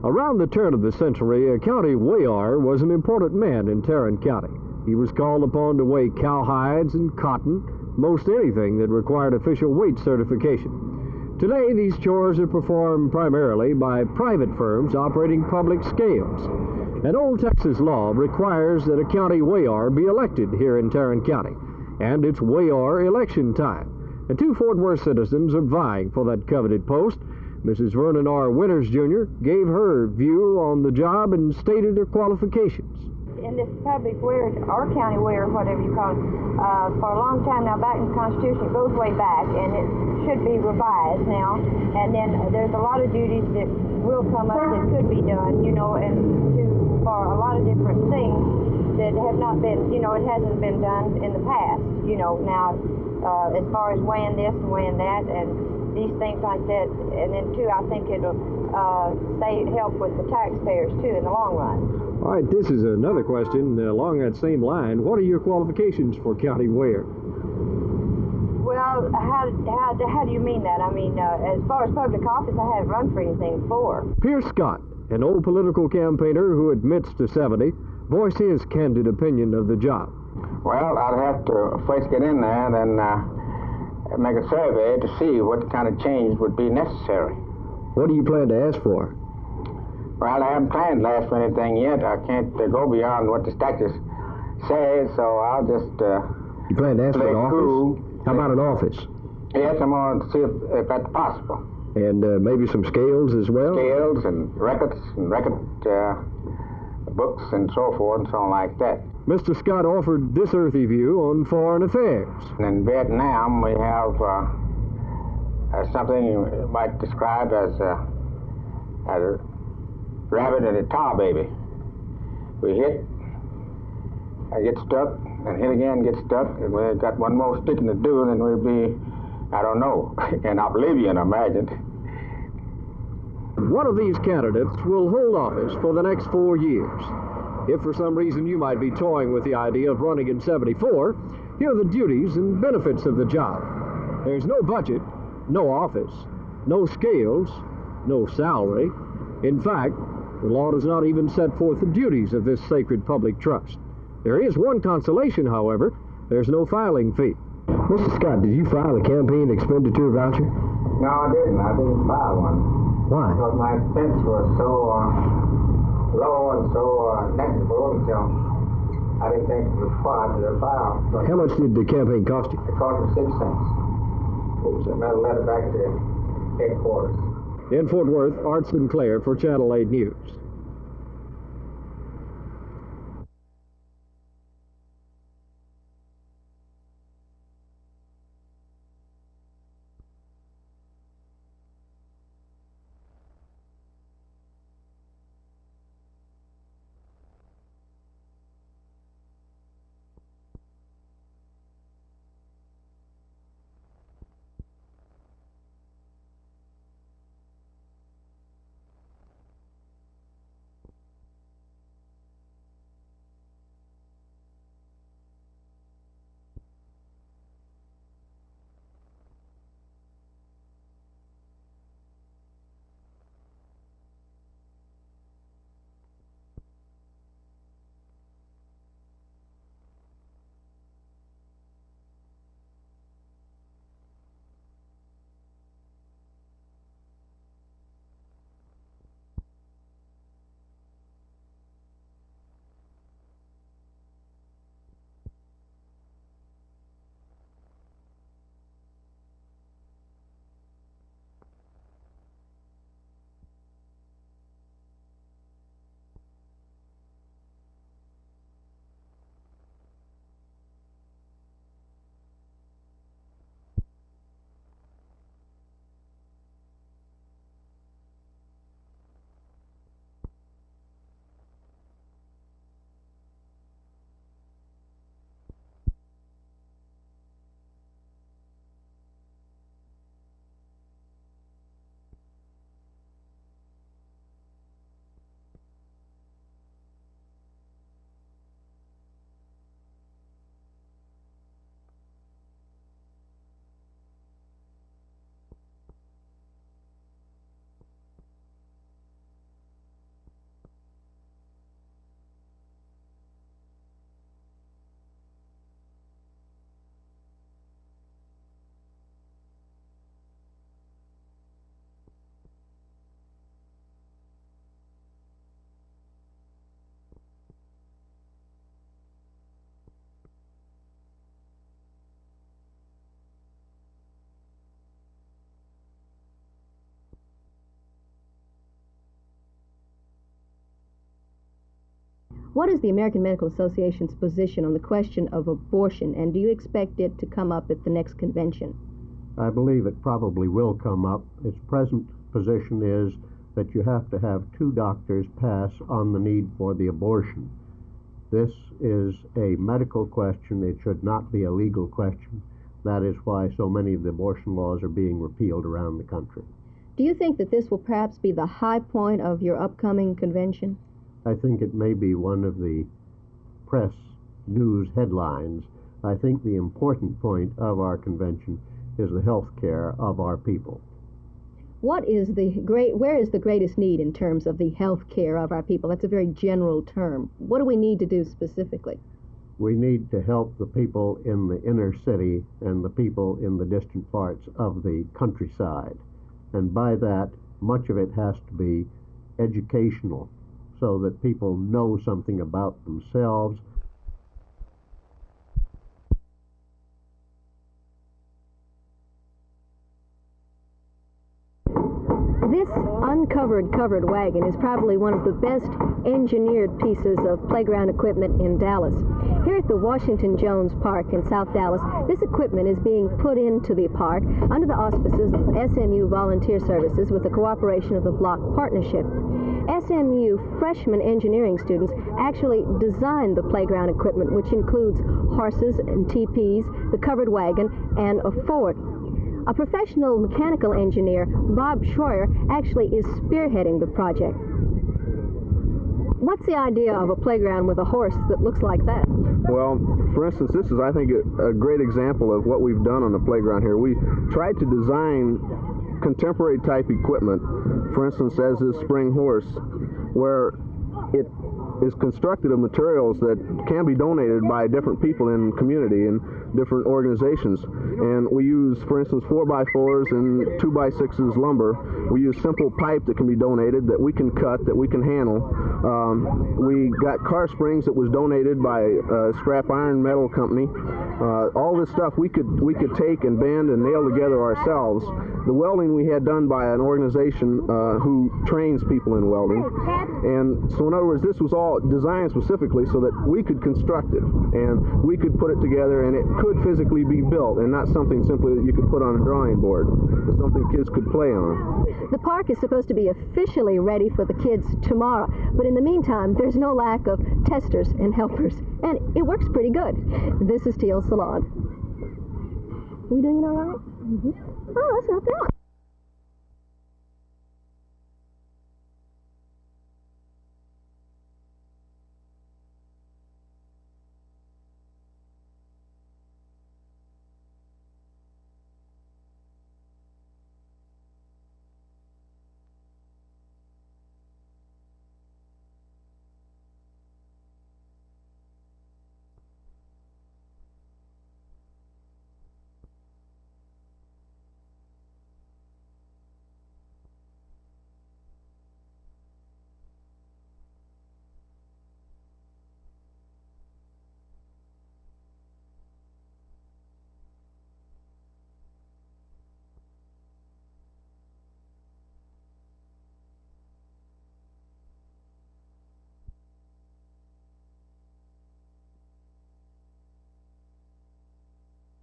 Around the turn of the century, a county weigher was an important man in Tarrant County. He was called upon to weigh cowhides and cotton, most anything that required official weight certification. Today, these chores are performed primarily by private firms operating public scales. An old Texas law requires that a county weigher be elected here in Tarrant County, and it's weigher election time. And two Fort Worth citizens are vying for that coveted post. Mrs. Vernon R. Winters, Jr. gave her view on the job and stated her qualifications. In this public wear, or county wear, whatever you call it, for a long time now, back in the Constitution, it goes way back, and it should be revised now. And then there's a lot of duties that will come up that could be done, and for a lot of different things that have not been, it hasn't been done in the past, now as far as weighing this and weighing that and these things like that. And then too, I think it'll help with the taxpayers too in the long run. All right, this is another question along that same line. What are your qualifications for county wear? Well, how do you mean that? I mean, as far as public office, I haven't run for anything before. Pearce Scott, an old political campaigner who admits to 70, voiced his candid opinion of the job. Well, I'd have to first get in there and then make a survey to see what kind of change would be necessary. What do you plan to ask for? Well, I haven't planned to ask for anything yet. I can't go beyond what the statute says, so I'll just You plan to ask for an office? Cool. How about an office? Yes, I'm going to see if that's possible. And maybe some scales as well? Scales and record books and so forth and so on like that. Mr. Scott offered this earthy view on foreign affairs. In Vietnam, we have something you might describe as a rabbit and a tar baby. We hit, I get stuck, and hit again, get stuck, and we've got one more sticking to do, and then we'll be, I don't know, in oblivion, I imagine. One of these candidates will hold office for the next 4 years. If for some reason you might be toying with the idea of running in 74, here are the duties and benefits of the job. There's no budget, no office, no scales, no salary. In fact, the law does not even set forth the duties of this sacred public trust. There is one consolation, however. There's no filing fee. Mr. Scott, did you file a campaign expenditure voucher? No, I didn't. I didn't file one. Why? Because my expense was so low and so negligible until I didn't think it was required to file. But how much did the campaign cost you? it cost me 6 cents. Oops, another letter back to headquarters. In Fort Worth, Art Sinclair for Channel 8 News. What is the American Medical Association's position on the question of abortion, and do you expect it to come up at the next convention? I believe it probably will come up. Its present position is that you have to have 2 doctors pass on the need for the abortion. This is a medical question. It should not be a legal question. That is why so many of the abortion laws are being repealed around the country. Do you think that this will perhaps be the high point of your upcoming convention? I think it may be one of the press news headlines. I think the important point of our convention is the health care of our people. Where is the greatest need in terms of the health care of our people? That's a very general term. What do we need to do specifically? We need to help the people in the inner city and the people in the distant parts of the countryside. And by that, much of it has to be educational, so that people know something about themselves. This uncovered covered wagon is probably one of the best engineered pieces of playground equipment in Dallas. Here at the Washington Jones Park in South Dallas, this equipment is being put into the park under the auspices of SMU Volunteer Services with the cooperation of the Block Partnership. SMU freshman engineering students actually designed the playground equipment, which includes horses and teepees, the covered wagon, and a fort. A professional mechanical engineer, Bob Shroyer, actually is spearheading the project. What's the idea of a playground with a horse that looks like that? Well, for instance, this is, I think, a great example of what we've done on the playground here. We tried to design contemporary type equipment, for instance, as this spring horse, where it is constructed of materials that can be donated by different people in the community and different organizations. And we use, for instance, 4x4s and 2x6s lumber. We use simple pipe that can be donated, that we can cut, that we can handle. We got car springs that was donated by a scrap iron metal company. All this stuff we could take and bend and nail together ourselves. The welding we had done by an organization who trains people in welding. And so in other words, this was all designed specifically so that we could construct it and we could put it together, and it could physically be built and not something simply that you could put on a drawing board. It's something kids could play on. The park is supposed to be officially ready for the kids tomorrow, but in the meantime, there's no lack of testers and helpers, and it works pretty good. This is Teel Salaun. Are we doing all right? Mm-hmm. Oh, that's not bad.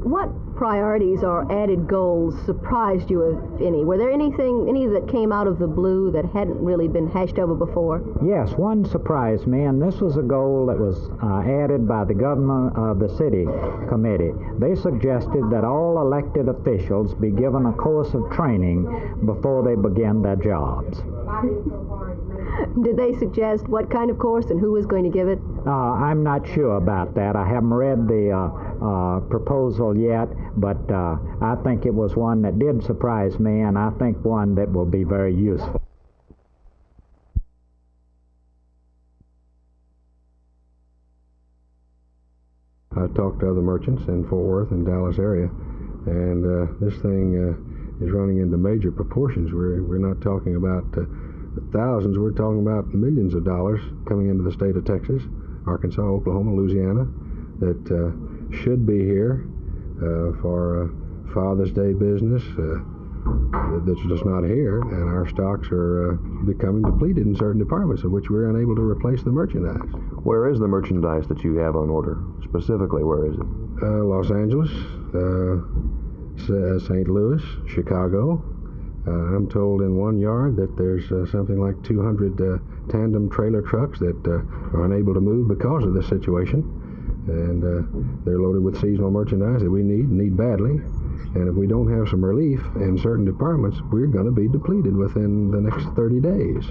What priorities or added goals surprised you, if any? Were there any that came out of the blue that hadn't really been hashed over before? Yes, one surprised me, and this was a goal that was added by the government of the city committee. They suggested that all elected officials be given a course of training before they begin their jobs. Did they suggest what kind of course and who was going to give it? I'm not sure about that. I haven't read the proposal yet, but I think it was one that did surprise me, and I think one that will be very useful. I talked to other merchants in Fort Worth and Dallas area, and this thing is running into major proportions. We're not talking about thousands, we're talking about millions of dollars coming into the state of Texas, Arkansas, Oklahoma, Louisiana, that should be here for Father's Day business, that's just not here, and our stocks are becoming depleted in certain departments in which we're unable to replace the merchandise. Where is the merchandise that you have on order? Specifically, where is it? Los Angeles, St. Louis, Chicago. I'm told in one yard that there's something like 200 tandem trailer trucks that are unable to move because of this situation. And they're loaded with seasonal merchandise that we need badly. And if we don't have some relief in certain departments, we're going to be depleted within the next 30 days.